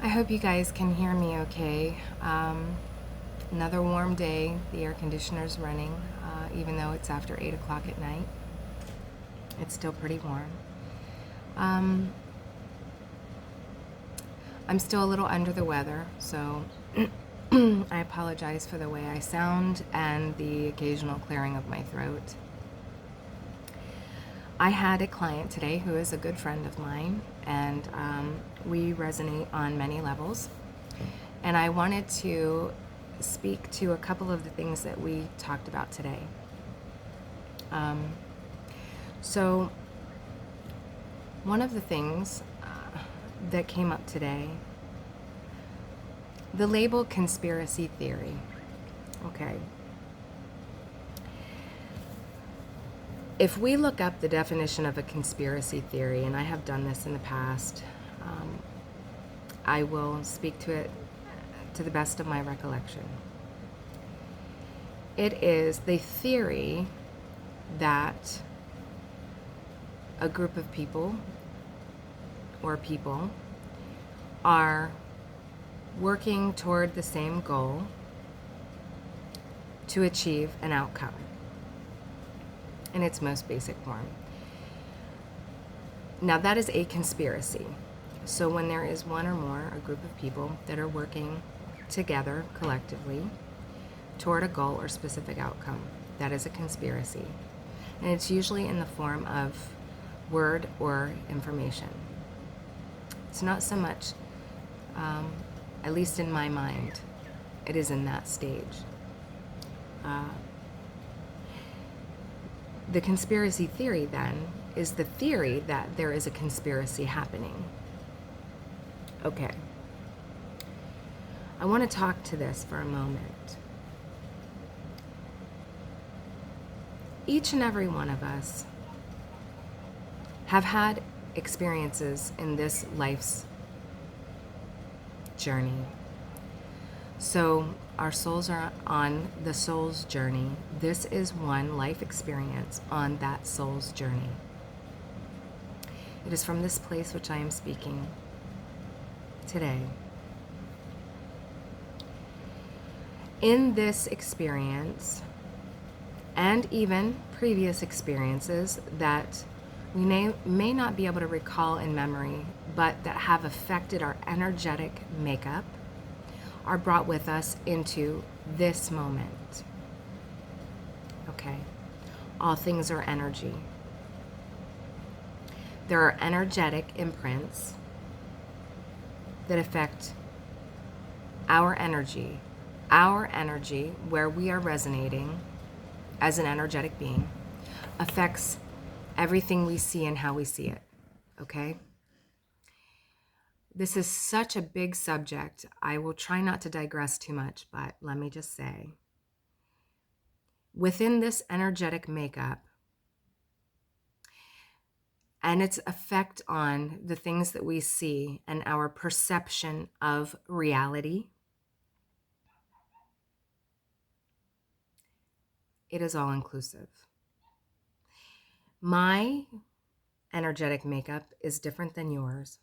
I hope you guys can hear me okay. Another warm day. The air conditioner's running, even though it's after 8 o'clock at night. It's still pretty warm. Um, I'm still a little under the weather, so I apologize for the way I sound and the occasional clearing of my throat. I had a client today who is a good friend of mine, and we resonate on many levels. And I wanted to speak to a couple of the things that we talked about today. So, one of the things that came up today, the label conspiracy theory. Okay. If we look up the definition of a conspiracy theory, and I have done this in the past, I will speak to it to the best of my recollection. It is the theory that a group of people or people are working toward the same goal to achieve an outcome in its most basic form. Now, that is a conspiracy. So when there is one or more, a group of people that are working together collectively toward a goal or specific outcome, that is a conspiracy. And it's usually in the form of word or information. It's not so much, at least in my mind, it is in that stage. The conspiracy theory, then, is the theory that there is a conspiracy happening. Okay. I want to talk to this for a moment. Each and every one of us have had experiences in this life's journey. So our souls are on the soul's journey. This is one life experience on that soul's journey. It is from this place which I am speaking today. In this experience, and even previous experiences that we may not be able to recall in memory, but that have affected our energetic makeup, are brought with us into this moment. Okay. All things are energy. There are energetic imprints that affect our energy where we are resonating as an energetic being, affects everything we see and how we see it. Okay? This is such a big subject. I will try not to digress too much, but let me just say, within this energetic makeup and its effect on the things that we see and our perception of reality, it is all inclusive. My energetic makeup is different than yours.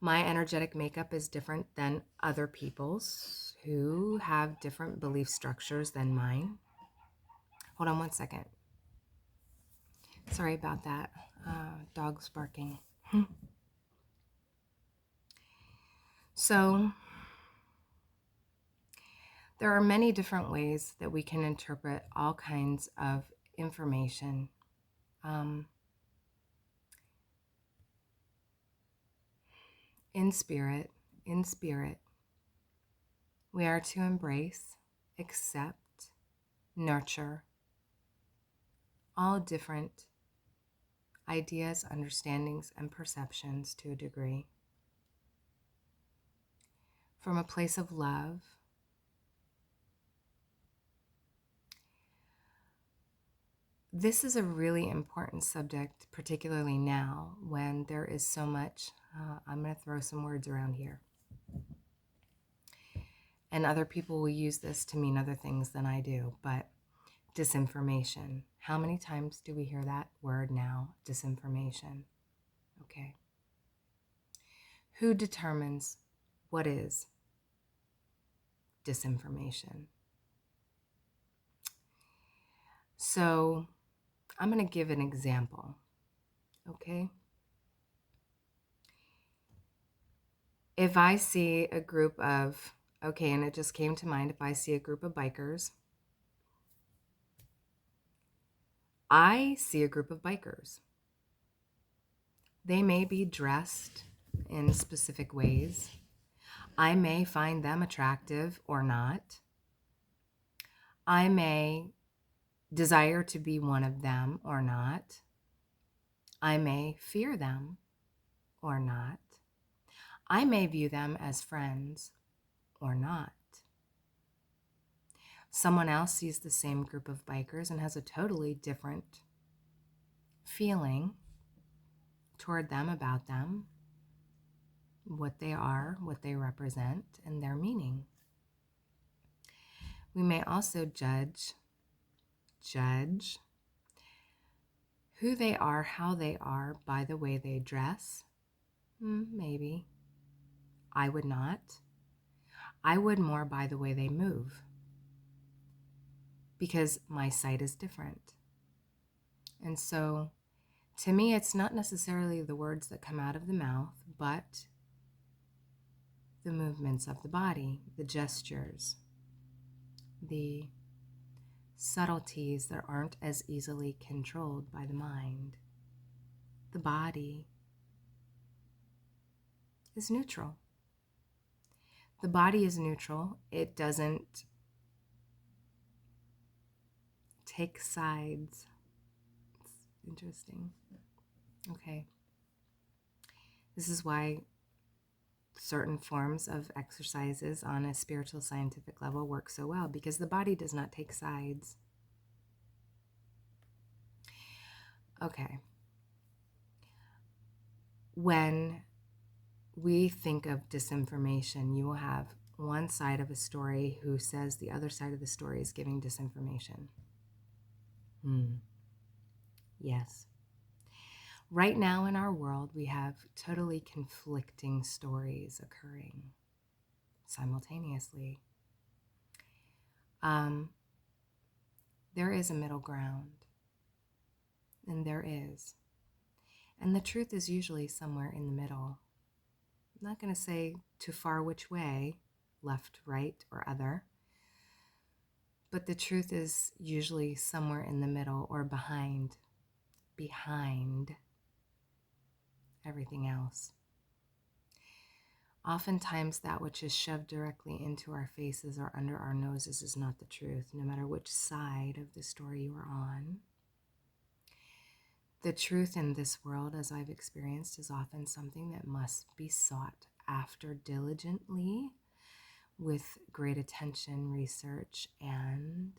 My energetic makeup is different than other people's who have different belief structures than mine. Hold on one second. Sorry about that. Dog's barking. So, there are many different ways that we can interpret all kinds of information. In spirit, we are to embrace, accept, nurture all different ideas, understandings, and perceptions to a degree. From a place of love, this is a really important subject, particularly now when there is so much, I'm going to throw some words around here. And other people will use this to mean other things than I do, but disinformation. How many times do we hear that word now? Disinformation. Okay. Who determines What is disinformation? So I'm going to give an example, okay? If I see a group of, okay, and it just came to mind, if I see a group of bikers, I see a group of bikers. They may be dressed in specific ways. I may find them attractive or not. I may desire to be one of them or not. I may fear them or not. I may view them as friends or not. Someone else sees the same group of bikers and has a totally different feeling toward them, about them, what they are, what they represent, and their meaning. We may also judge who they are, how they are, by the way they dress. Maybe. I would not. I would more by the way they move, because my sight is different. And so, to me, it's not necessarily the words that come out of the mouth, but the movements of the body, the gestures, the subtleties that aren't as easily controlled by the mind. The body is neutral. The body is neutral. It doesn't take sides. It's interesting. Okay. This is why certain forms of exercises on a spiritual scientific level work so well, because the body does not take sides. Okay. When we think of disinformation, you will have one side of a story who says the other side of the story is giving disinformation. Yes. Right now in our world, we have totally conflicting stories occurring simultaneously. There is a middle ground, and there is. And the truth is usually somewhere in the middle. I'm not going to say too far which way, left, right, or other, but the truth is usually somewhere in the middle or behind everything else. Oftentimes, that which is shoved directly into our faces or under our noses is not the truth, no matter which side of the story you are on. The truth in this world, as I've experienced, is often something that must be sought after diligently, with great attention, research, and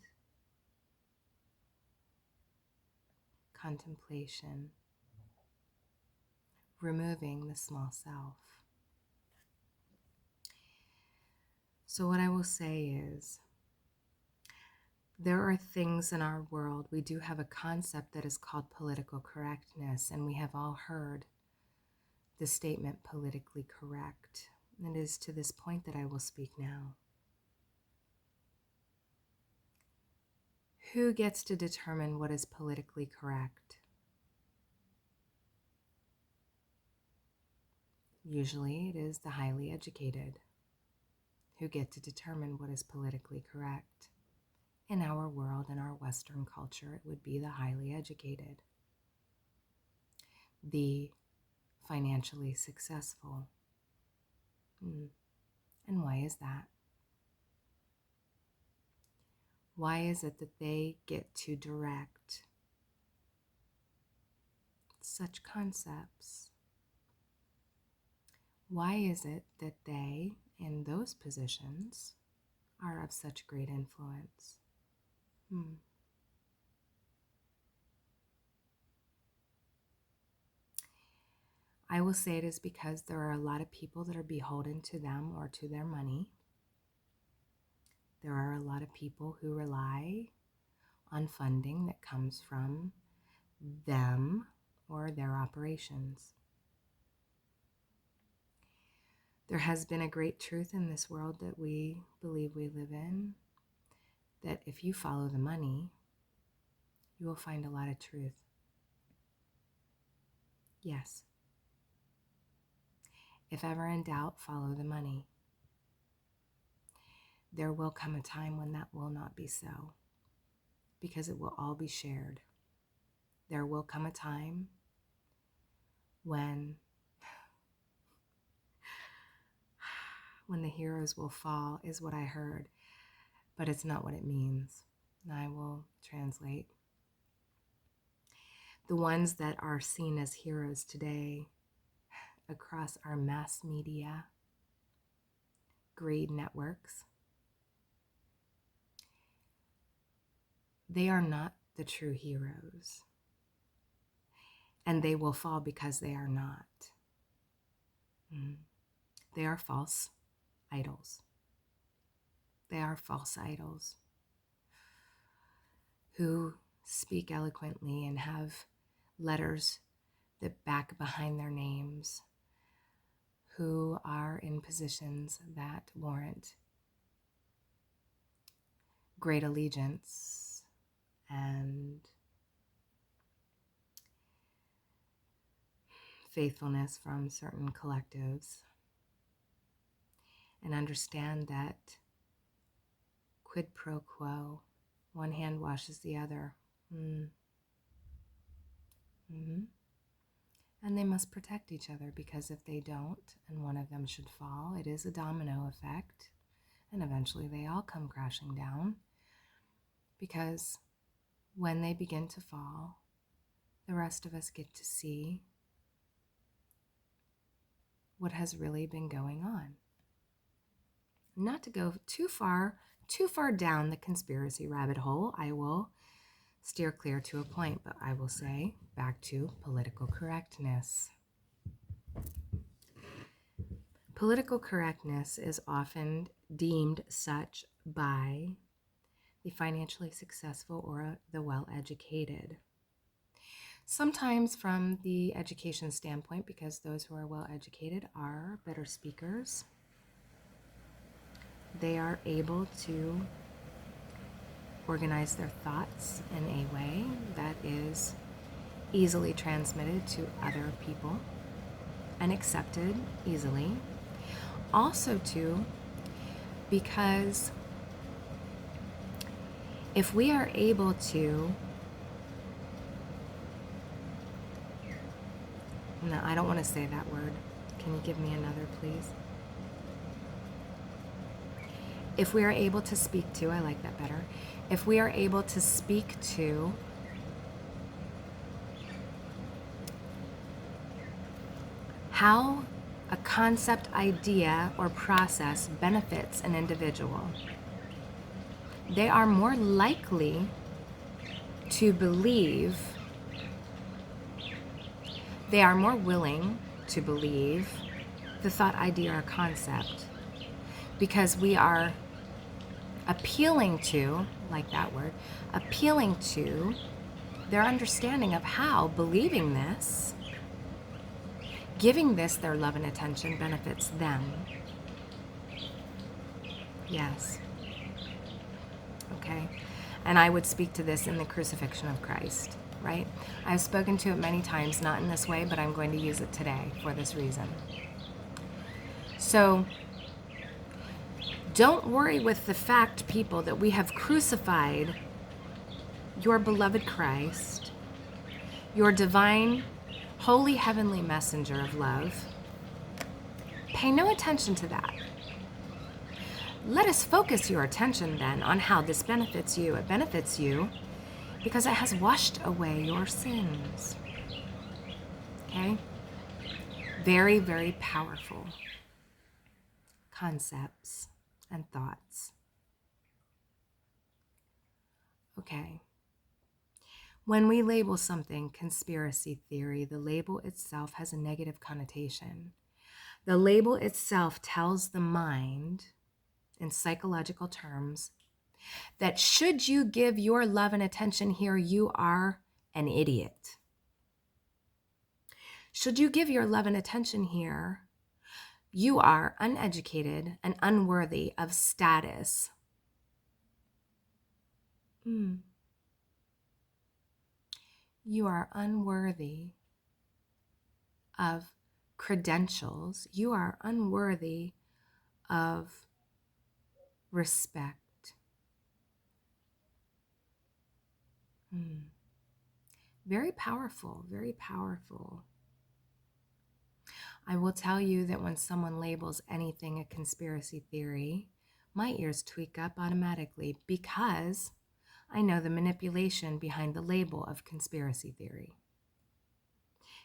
contemplation, removing the small self. So what I will say is, there are things in our world, we do have a concept that is called political correctness, and we have all heard the statement politically correct. And it is to this point that I will speak now. Who gets to determine what is politically correct? Usually it is the highly educated who get to determine what is politically correct. In our world, in our Western culture, it would be the highly educated, the financially successful. And why is that? Why is it that they get to direct such concepts? Why is it that they, in those positions, are of such great influence? I will say it is because there are a lot of people that are beholden to them or to their money. There are a lot of people who rely on funding that comes from them or their operations. There has been a great truth in this world that we believe we live in, that if you follow the money, you will find a lot of truth. Yes. If ever in doubt, follow the money. There will come a time when that will not be so, because it will all be shared. There will come a time when the heroes will fall, is what I heard, but it's not what it means. I will translate. The ones that are seen as heroes today across our mass media, greed networks, they are not the true heroes. And they will fall because they are not. They are false idols. They are false idols who speak eloquently and have letters that back behind their names, who are in positions that warrant great allegiance and faithfulness from certain collectives, and understand that quid pro quo, one hand washes the other. And they must protect each other, because if they don't and one of them should fall, it is a domino effect, and eventually they all come crashing down, because when they begin to fall, the rest of us get to see what has really been going on. Not to go too far down the conspiracy rabbit hole, I will steer clear to a point, but I will say back to political correctness. Political correctness is often deemed such by the financially successful or the well-educated. Sometimes from the education standpoint, because those who are well-educated are better speakers. They are able to organize their thoughts in a way that is easily transmitted to other people and accepted easily. Also, too, because if we are able to, no, I don't want to say that word. Can you give me another, please? If we are able to speak to, I like that better. If we are able to speak to how a concept, idea, or process benefits an individual, they are more likely to believe, they are more willing to believe the thought, idea, or concept, because we are appealing to, like that word, appealing to their understanding of how believing this, giving this their love and attention benefits them. Yes. Okay. And I would speak to this in the crucifixion of Christ, right? I've spoken to it many times, not in this way, but I'm going to use it today for this reason. So, don't worry with the fact, people, that we have crucified your beloved Christ, your divine, holy, heavenly messenger of love. Pay no attention to that. Let us focus your attention then on how this benefits you. It benefits you because it has washed away your sins. Okay? Very, very powerful concepts and thoughts. Okay. When we label something conspiracy theory, the label itself has a negative connotation. The label itself tells the mind, in psychological terms, that should you give your love and attention here, you are an idiot. Should you give your love and attention here, You are uneducated and unworthy of status. You are unworthy of credentials. You are unworthy of respect. Very powerful, very powerful. I will tell you that when someone labels anything a conspiracy theory, my ears tweak up automatically because I know the manipulation behind the label of conspiracy theory.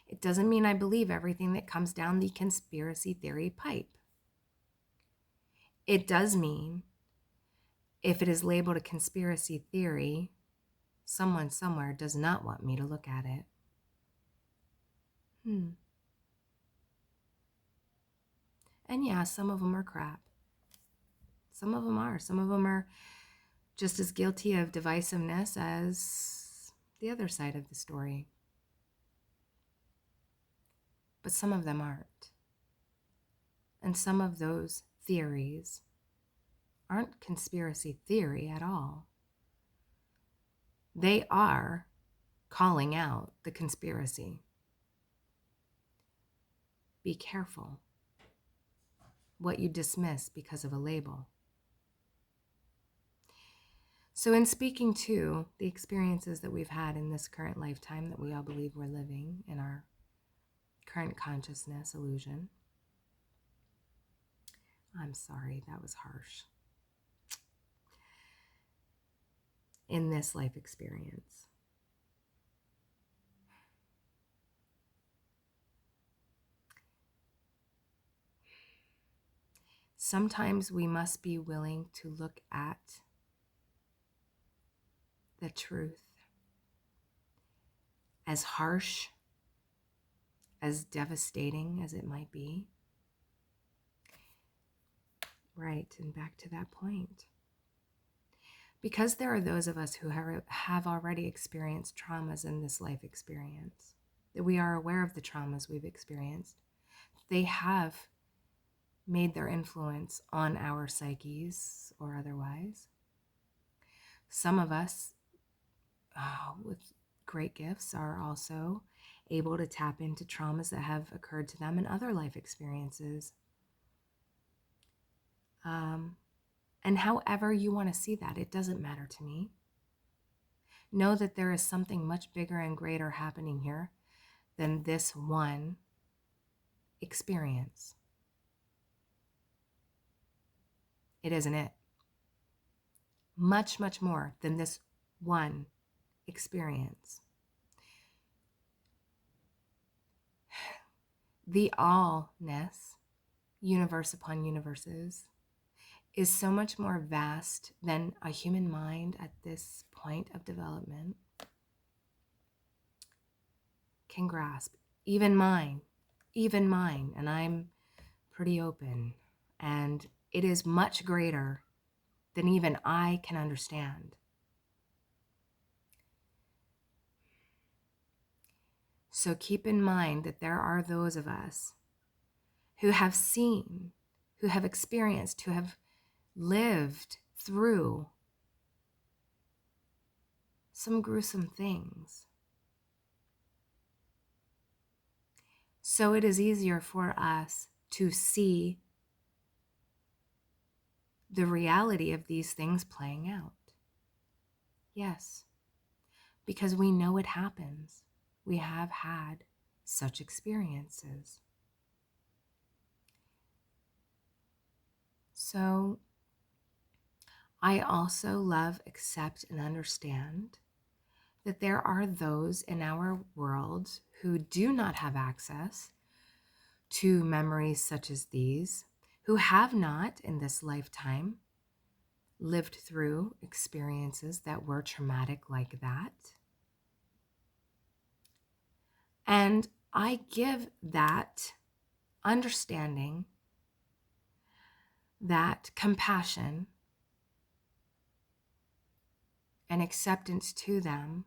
It doesn't mean I believe everything that comes down the conspiracy theory pipe. It does mean if it is labeled a conspiracy theory, someone somewhere does not want me to look at it. And yeah, some of them are crap. Some of them are. Some of them are just as guilty of divisiveness as the other side of the story. But some of them aren't. And some of those theories aren't conspiracy theory at all. They are calling out the conspiracy. Be careful what you dismiss because of a label. So in speaking to the experiences that we've had in this current lifetime that we all believe we're living in our current consciousness illusion, I'm sorry, that was harsh. In this life experience, sometimes we must be willing to look at the truth, as harsh, as devastating as it might be. Right, and back to that point. Because there are those of us who have already experienced traumas in this life experience, that we are aware of the traumas we've experienced. They have made their influence on our psyches or otherwise. Some of us with great gifts are also able to tap into traumas that have occurred to them in other life experiences. And however you want to see that, it doesn't matter to me. Know that there is something much bigger and greater happening here than this one experience. It isn't it. Much, much more than this one experience. The allness, universe upon universes, is so much more vast than a human mind at this point of development can grasp. Even mine, and I'm pretty open, and it is much greater than even I can understand. So keep in mind that there are those of us who have seen, who have experienced, who have lived through some gruesome things. So it is easier for us to see the reality of these things playing out. Yes, because we know it happens. We have had such experiences. So I also love, accept, and understand that there are those in our world who do not have access to memories such as these, who have not in this lifetime lived through experiences that were traumatic like that. And I give that understanding, that compassion and acceptance to them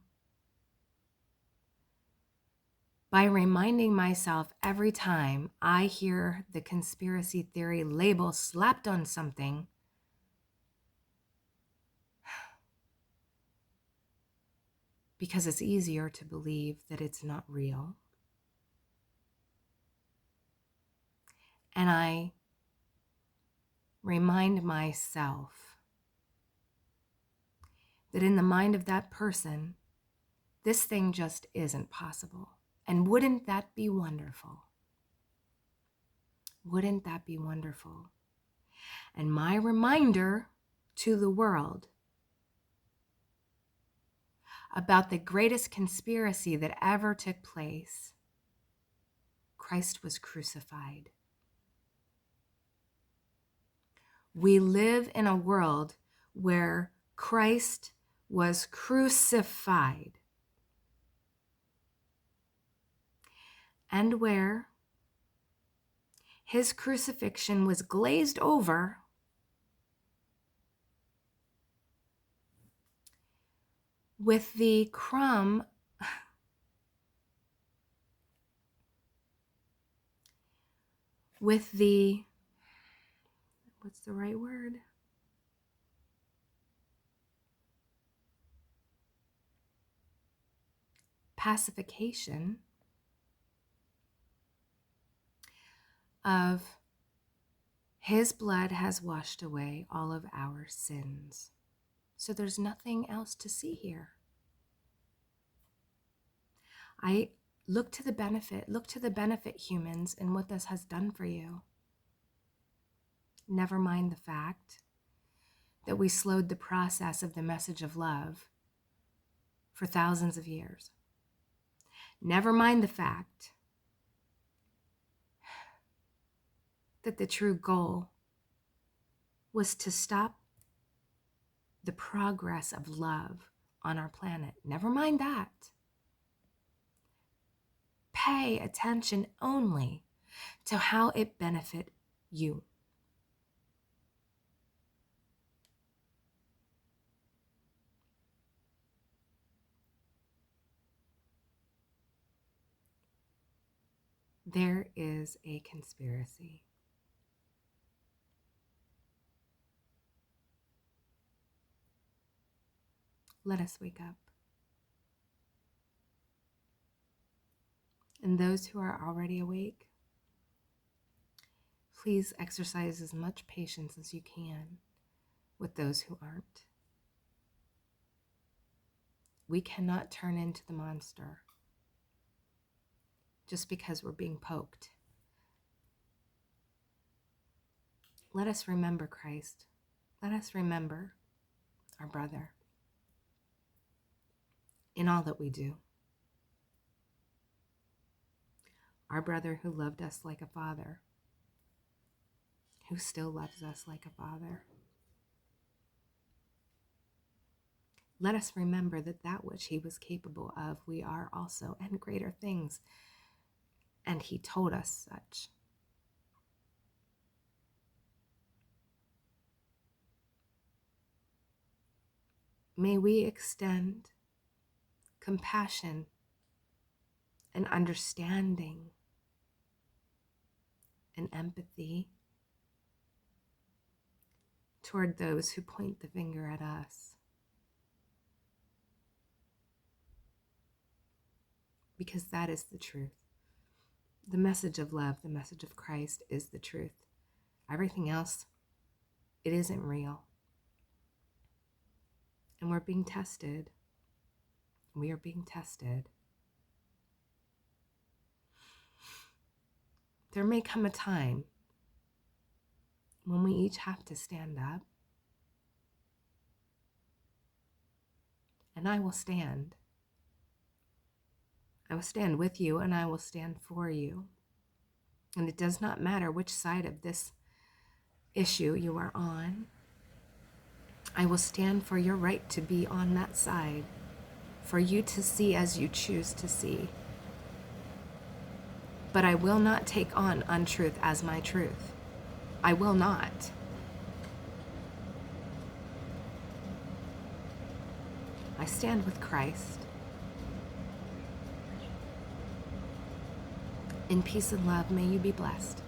by reminding myself every time I hear the conspiracy theory label slapped on something, because it's easier to believe that it's not real. And I remind myself that in the mind of that person, this thing just isn't possible. And wouldn't that be wonderful? Wouldn't that be wonderful? And my reminder to the world about the greatest conspiracy that ever took place: Christ was crucified. We live in a world where Christ was crucified, and where his crucifixion was glazed over with the crumb with the, what's the right word? Pacification of his blood has washed away all of our sins. So there's nothing else to see here. I look to the benefit, humans, and what this has done for you. Never mind the fact that we slowed the process of the message of love for thousands of years. Never mind the fact that the true goal was to stop the progress of love on our planet. Never mind that. Pay attention only to how it benefit you. There is a conspiracy. Let us wake up. And those who are already awake, please exercise as much patience as you can with those who aren't. We cannot turn into the monster just because we're being poked. Let us remember Christ. Let us remember our brother in all that we do. Our brother who loved us like a father, who still loves us like a father. Let us remember that which he was capable of, we are also, and greater things. And he told us such. May we extend compassion and understanding and empathy toward those who point the finger at us. Because that is the truth. The message of love, the message of Christ is the truth. Everything else, it isn't real. And we're being tested. We are being tested. There may come a time when we each have to stand up. And I will stand. I will stand with you and I will stand for you. And it does not matter which side of this issue you are on. I will stand for your right to be on that side, for you to see as you choose to see. But I will not take on untruth as my truth. I will not. I stand with Christ. In peace and love, may you be blessed.